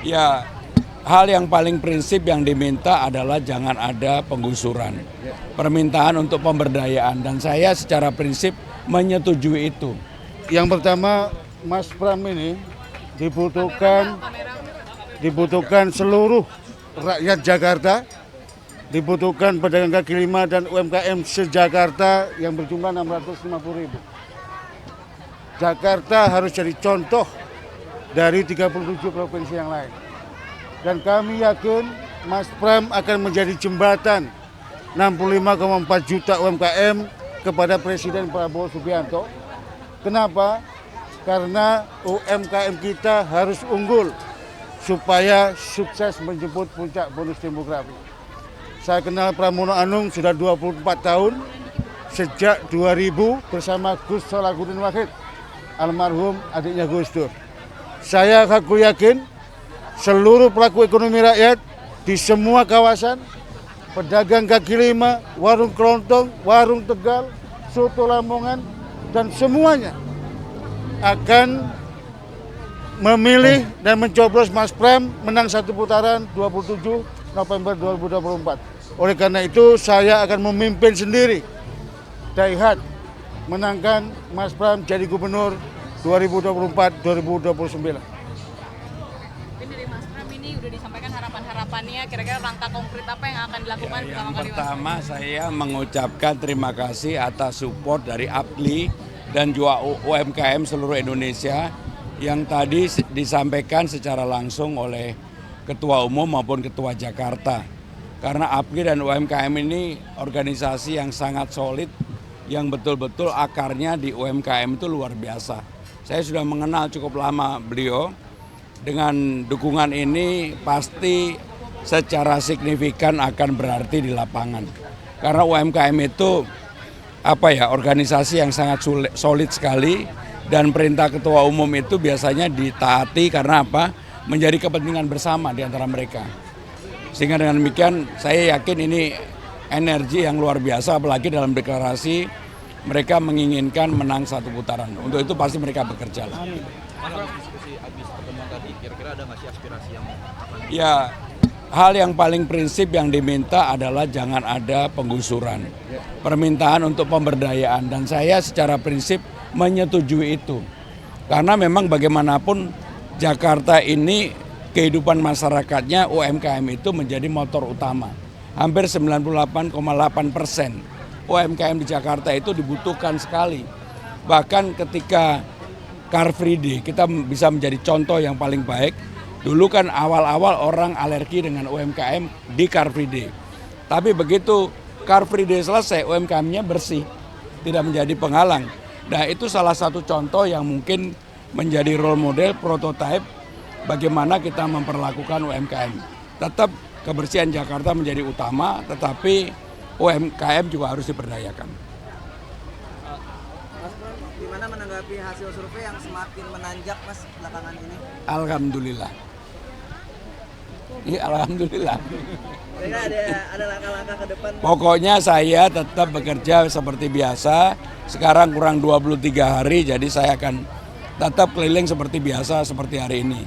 Ya, hal yang paling prinsip yang diminta adalah jangan ada penggusuran. Permintaan untuk pemberdayaan dan saya secara prinsip menyetujui itu. Yang pertama, Mas Pram ini dibutuhkan seluruh rakyat Jakarta, dibutuhkan pedagang kaki lima dan UMKM se-Jakarta yang berjumlah 650.000. Jakarta harus jadi contoh dari 37 provinsi yang lain. Dan kami yakin Mas Pram akan menjadi jembatan 65,4 juta UMKM kepada Presiden Prabowo Subianto. Kenapa? Karena UMKM kita harus unggul supaya sukses menjemput puncak bonus demografi. Saya kenal Pramono Anung sudah 24 tahun, sejak 2000 bersama Gus Salahuddin Wahid, almarhum adiknya Gus Dur. Saya aku yakin seluruh pelaku ekonomi rakyat di semua kawasan, pedagang kaki lima, warung kelontong, warung Tegal, soto Lamongan, dan semuanya akan memilih dan mencoblos Mas Pram menang satu putaran 27 November 2024. Oleh karena itu saya akan memimpin sendiri Daihat menangkan Mas Pram jadi gubernur 2024-2029. Mungkin dari Mas Pram ini udah disampaikan harapan-harapannya, kira-kira langkah konkret apa yang akan dilakukan Yang pertama saya mengucapkan terima kasih atas support dari APLI dan juga UMKM seluruh Indonesia yang tadi disampaikan secara langsung oleh Ketua Umum maupun Ketua Jakarta. Karena APLI dan UMKM ini organisasi yang sangat solid, yang betul-betul akarnya di UMKM itu luar biasa. Saya sudah mengenal cukup lama beliau, dengan dukungan ini pasti secara signifikan akan berarti di lapangan. Karena UMKM itu organisasi yang sangat solid sekali dan perintah ketua umum itu biasanya ditaati karena menjadi kepentingan bersama di antara mereka. Sehingga dengan demikian saya yakin ini energi yang luar biasa, apalagi dalam deklarasi mereka menginginkan menang satu putaran. Untuk itu pasti mereka bekerja lah. Diskusi habis pertemuan tadi, kira-kira ada nggak sih aspirasi yang Ya, hal yang paling prinsip yang diminta adalah jangan ada penggusuran. Permintaan untuk pemberdayaan dan saya secara prinsip menyetujui itu. Karena memang bagaimanapun Jakarta ini kehidupan masyarakatnya UMKM itu menjadi motor utama. Hampir 98,8% UMKM di Jakarta itu dibutuhkan sekali. Bahkan ketika Car Free Day kita bisa menjadi contoh yang paling baik. Dulu kan awal-awal orang alergi dengan UMKM di Car Free Day. Tapi begitu Car Free Day selesai, UMKM-nya bersih, tidak menjadi penghalang. Nah itu salah satu contoh yang mungkin menjadi role model, prototipe bagaimana kita memperlakukan UMKM. Tetap kebersihan Jakarta menjadi utama, tetapi UMKM juga harus diberdayakan. Mas Pram, gimana menanggapi hasil survei yang semakin menanjak Mas belakangan ini? Alhamdulillah. Iya, alhamdulillah. Kira ada langkah-langkah ke depan? Pokoknya saya tetap bekerja seperti biasa. Sekarang kurang 23 hari, jadi saya akan tetap keliling seperti biasa seperti hari ini.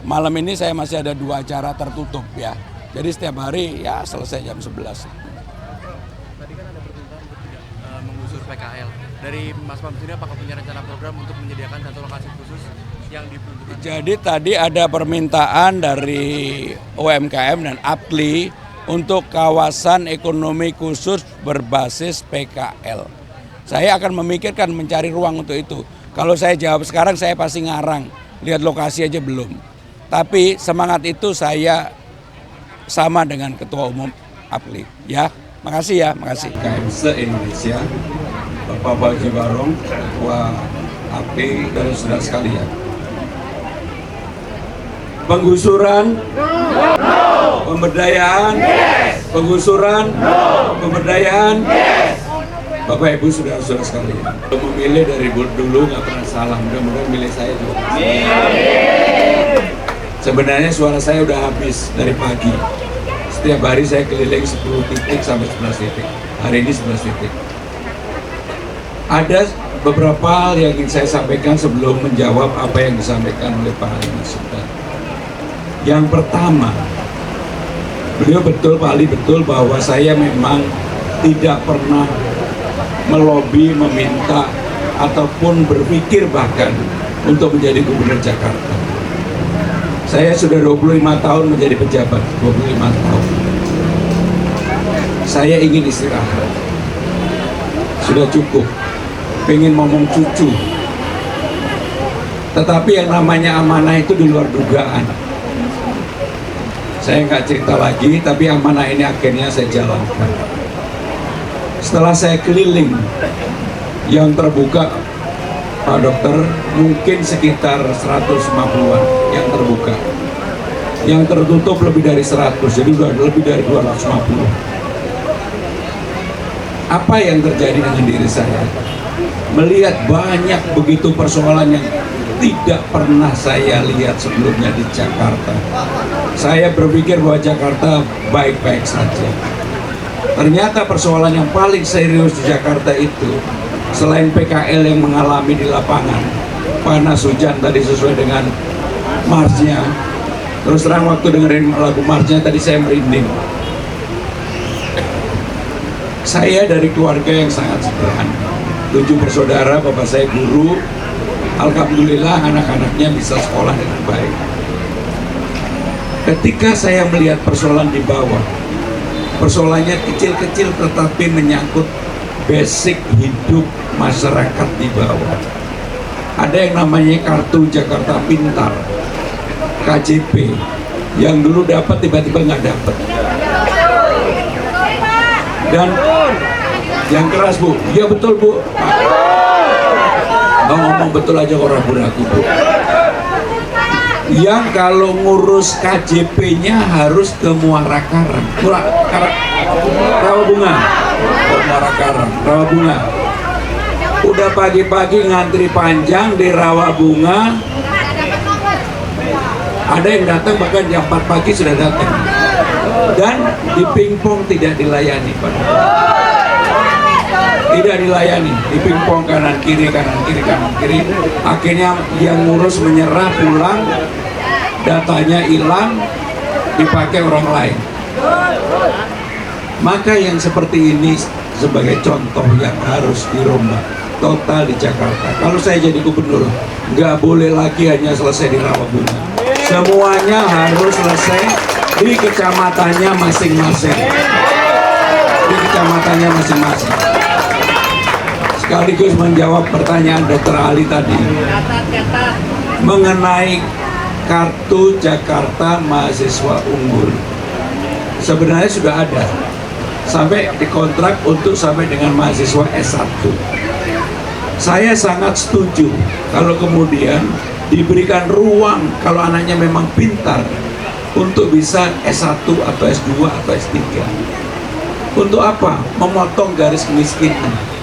Malam ini saya masih ada 2 acara tertutup ya. Jadi setiap hari ya selesai jam 11. tadi kan ada permintaan untuk tidak menggusur PKL. Dari Mas Pram sendiri apakah punya rencana program untuk menyediakan satu lokasi khusus yang diperuntukkan? Jadi tadi ada permintaan dari UMKM dan APLI untuk kawasan ekonomi khusus berbasis PKL. Saya akan memikirkan mencari ruang untuk itu. Kalau saya jawab sekarang saya pasti ngarang, lihat lokasi aja belum. Tapi semangat itu saya sama dengan Ketua Umum APLI. Ya, makasih ya, makasih. UMKM se-Indonesia, Bapak Baji Barong, Ketua APLI dan saudara sekalian. Penggusuran, pemberdayaan, penggusuran, pemberdayaan. Bapak Ibu saudara-saudara sekalian, memilih dari dulu nggak pernah salah, mudah-mudahan milih saya juga. Sebenarnya suara saya udah habis dari pagi. Setiap hari saya keliling 10 titik sampai 11 titik. Hari ini 11 titik. Ada beberapa hal yang ingin saya sampaikan sebelum menjawab apa yang disampaikan oleh Pak Halim Sultan. Yang pertama, beliau betul, Pak Ali betul bahwa saya memang tidak pernah melobi, meminta, ataupun berpikir bahkan untuk menjadi gubernur Jakarta. Saya sudah 25 tahun menjadi pejabat, 25 tahun. Saya ingin istirahat. Sudah cukup, pengen ngomong cucu. Tetapi yang namanya amanah itu di luar dugaan. Saya nggak cerita lagi, tapi amanah ini akhirnya saya jalankan. Setelah saya keliling, yang terbuka, Pak Dokter, mungkin sekitar 150-an yang terbuka. Yang tertutup lebih dari 100, jadi sudah lebih dari 250. Apa yang terjadi dengan diri saya? Melihat banyak begitu persoalan yang tidak pernah saya lihat sebelumnya di Jakarta. Saya berpikir bahwa Jakarta baik-baik saja. Ternyata persoalan yang paling serius di Jakarta itu, selain PKL yang mengalami di lapangan, panas hujan tadi sesuai dengan marsnya. Terus terang waktu dengerin lagu marsnya tadi saya merinding. Saya dari keluarga yang sangat sederhana, 7 bersaudara, bapak saya guru. Alhamdulillah anak-anaknya bisa sekolah dengan baik. Ketika saya melihat persoalan di bawah, persoalannya kecil-kecil tetapi menyangkut basic hidup masyarakat di bawah. Ada yang namanya Kartu Jakarta Pintar, KJP, yang dulu dapat tiba-tiba nggak dapat. Dan yang keras, Bu, ya betul, Bu. Nggak ngomong betul aja kok ragu-ragu, Bu. Yang kalau ngurus KJP-nya harus ke Muara Karang. Rawa Bunga. Oh, Muara Karang, Rawa Bunga. Udah pagi-pagi ngantri panjang di Rawa Bunga. Ada yang datang bahkan jam 4 pagi sudah datang. Dan di pingpong tidak dilayani, Pak. Tidak dilayani, di pingpong kanan kiri kanan kiri kanan kiri. Akhirnya yang ngurus menyerah, pulang, datanya hilang, dipakai orang lain. Maka yang seperti ini sebagai contoh yang harus dirombak total di Jakarta. Kalau saya jadi gubernur, nggak boleh lagi hanya selesai di Rawabunga. Semuanya harus selesai di kecamatannya masing-masing. Di kecamatannya masing-masing. Sekaligus menjawab pertanyaan Dr. Ali tadi mengenai Kartu Jakarta Mahasiswa Unggul. Sebenarnya sudah ada, sampai dikontrak untuk sampai dengan mahasiswa S1. Saya sangat setuju kalau kemudian diberikan ruang kalau anaknya memang pintar untuk bisa S1 atau S2 atau S3. Untuk apa? Memotong garis kemiskinan.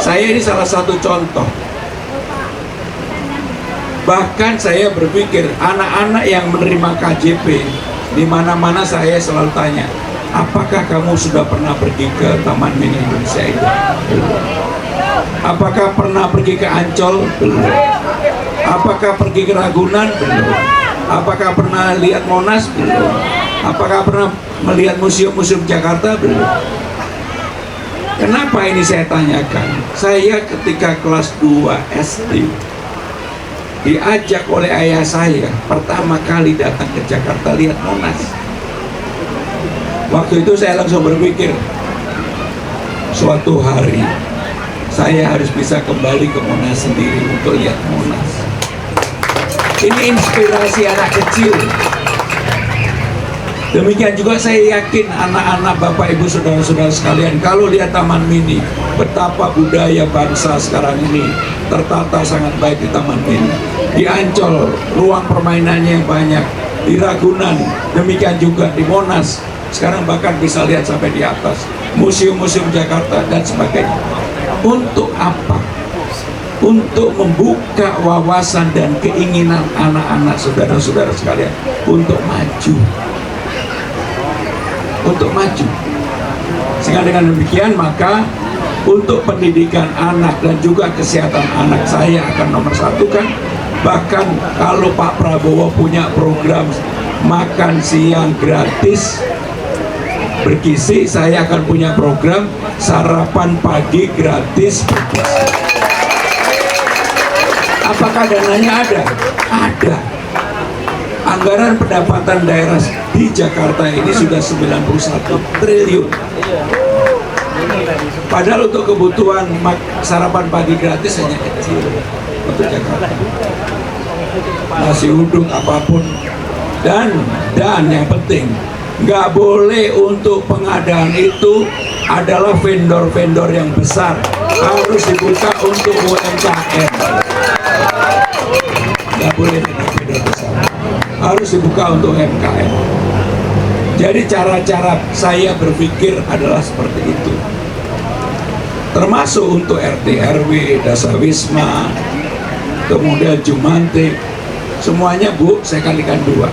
Saya ini salah satu contoh. Bahkan saya berpikir anak-anak yang menerima KJP di mana-mana saya selalu tanya, apakah kamu sudah pernah pergi ke Taman Mini Indonesia itu? Belum. Apakah pernah pergi ke Ancol? Belum. Apakah pergi ke Ragunan? Belum. Apakah pernah lihat Monas? Belum. Apakah pernah melihat museum-museum Jakarta? Belum. Kenapa ini saya tanyakan? Saya ketika kelas 2 SD diajak oleh ayah saya pertama kali datang ke Jakarta lihat Monas. Waktu itu saya langsung berpikir, suatu hari saya harus bisa kembali ke Monas sendiri untuk lihat Monas. Ini inspirasi anak kecil. Demikian juga saya yakin anak-anak Bapak Ibu Saudara-saudara sekalian kalau lihat Taman Mini, betapa budaya bangsa sekarang ini tertata sangat baik di Taman Mini. Di Ancol, ruang permainannya yang banyak. Di Ragunan, demikian juga di Monas. Sekarang bahkan bisa lihat sampai di atas. Museum-museum Jakarta dan sebagainya. Untuk apa? Untuk membuka wawasan dan keinginan anak-anak saudara-saudara sekalian untuk maju. Untuk maju. Sehingga dengan demikian maka untuk pendidikan anak dan juga kesehatan anak saya akan nomor 1 kan Bahkan kalau Pak Prabowo punya program makan siang gratis bergizi, saya akan punya program sarapan pagi gratis bergizi. Apakah dananya ada? Ada. Anggaran pendapatan daerah di Jakarta ini sudah 91 triliun. Padahal untuk kebutuhan sarapan pagi gratis hanya kecil untuk Jakarta. Nasi uduk apapun. Dan yang penting, nggak boleh untuk pengadaan itu adalah vendor-vendor yang besar. Harus dibuka untuk UMKM. Nggak boleh vendor besar. Harus dibuka untuk UMKM. Jadi cara-cara saya berpikir adalah seperti itu. Termasuk untuk RT RW, Dasawisma, kemudian Jumantik, semuanya Bu, saya kalikan 2.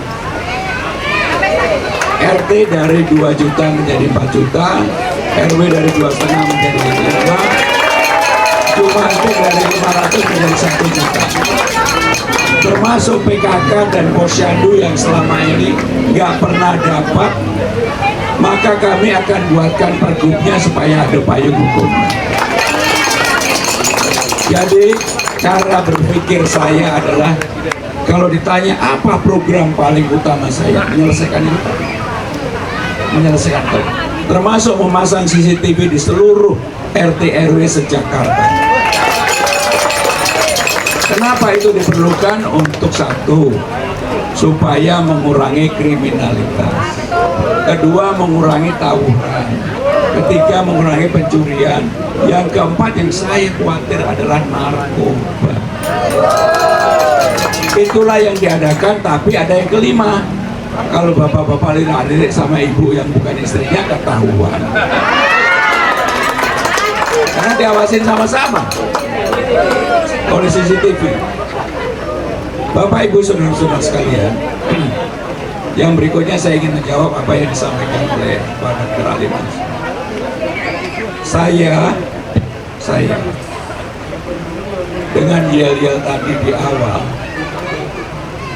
RT dari 2 juta menjadi 4 juta, RW dari 2,5 menjadi 5, Jumantik dari 500 menjadi 1 juta. Termasuk PKK dan Posyandu yang selama ini nggak pernah dapat, maka kami akan buatkan pergubnya supaya ada payung hukum. Jadi cara berpikir saya adalah kalau ditanya apa program paling utama saya, menyelesaikan itu. Menyelesaikan itu. Termasuk memasang CCTV di seluruh RT RW se-Jakarta. Kenapa itu diperlukan? Untuk satu, supaya mengurangi kriminalitas. Kedua, mengurangi tawuran. Ketiga, mengurangi pencurian. Yang keempat yang saya khawatir adalah narkoba. Itulah yang diadakan, tapi ada yang kelima. Kalau bapak-bapak lirik sama ibu yang bukan istrinya ketahuan. Karena diawasin sama-sama oleh CCTV. Bapak Ibu saudara-saudara sekalian, yang berikutnya saya ingin menjawab apa yang disampaikan oleh Pak Dr. Ali Mansur. Saya dengan yel-yel tadi di awal,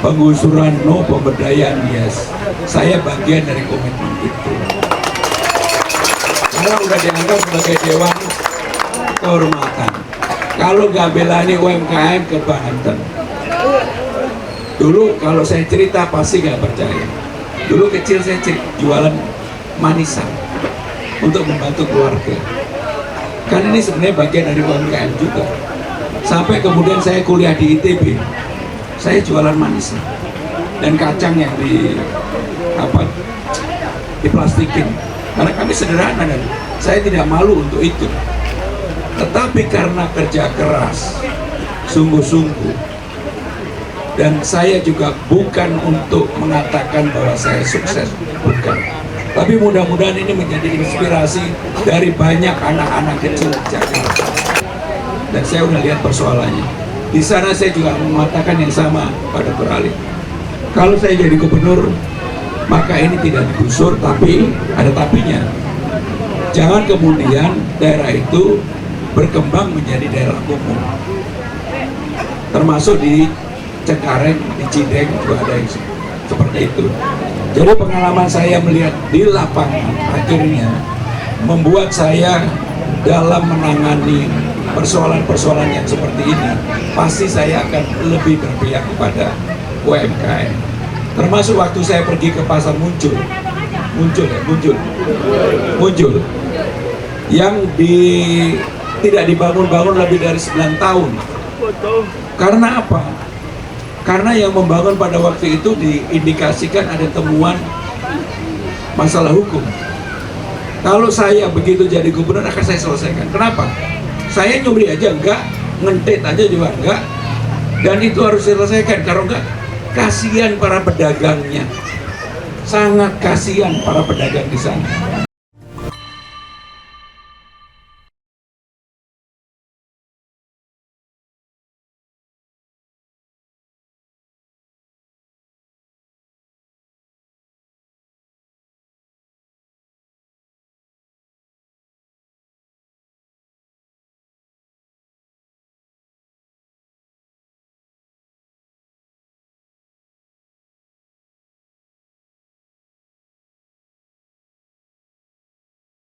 penggusuran no, pemberdayaan yes, saya bagian dari komitmen itu. Karena udah dianggap sebagai dewan kehormatan. Kalau nggak belani UMKM ke Banten. Dulu kalau saya cerita pasti nggak percaya. Dulu kecil saya jualan manisan untuk membantu keluarga. Kan ini sebenarnya bagian dari UMKM juga. Sampai kemudian saya kuliah di ITB, saya jualan manisan dan kacang yang diplastikin. Karena kami sederhana dan saya tidak malu untuk itu. Tetapi karena kerja keras, sungguh-sungguh, dan saya juga bukan untuk mengatakan bahwa saya sukses, bukan. Tapi mudah-mudahan ini menjadi inspirasi dari banyak anak-anak kecil di Jakarta. Dan saya udah lihat persoalannya. Di sana saya juga mengatakan yang sama pada Dr. Ali. Kalau saya jadi gubernur, maka ini tidak digusur, tapi ada tapinya. Jangan kemudian daerah itu berkembang menjadi daerah umum, termasuk di Cengkareng, di Cideng juga ada yang seperti itu. Jadi pengalaman saya melihat di lapangan akhirnya membuat saya dalam menangani persoalan-persoalan yang seperti ini, pasti saya akan lebih berpihak kepada UMKM. Termasuk waktu saya pergi ke pasar muncul yang tidak dibangun-bangun lebih dari 9 tahun. Karena apa? Karena yang membangun pada waktu itu diindikasikan ada temuan masalah hukum. Kalau saya begitu jadi gubernur akan saya selesaikan. Kenapa? Saya nyuri aja enggak, ngentet aja juga enggak, dan itu harus diselesaikan. Kalau enggak, kasihan para pedagangnya, sangat kasihan para pedagang di sana.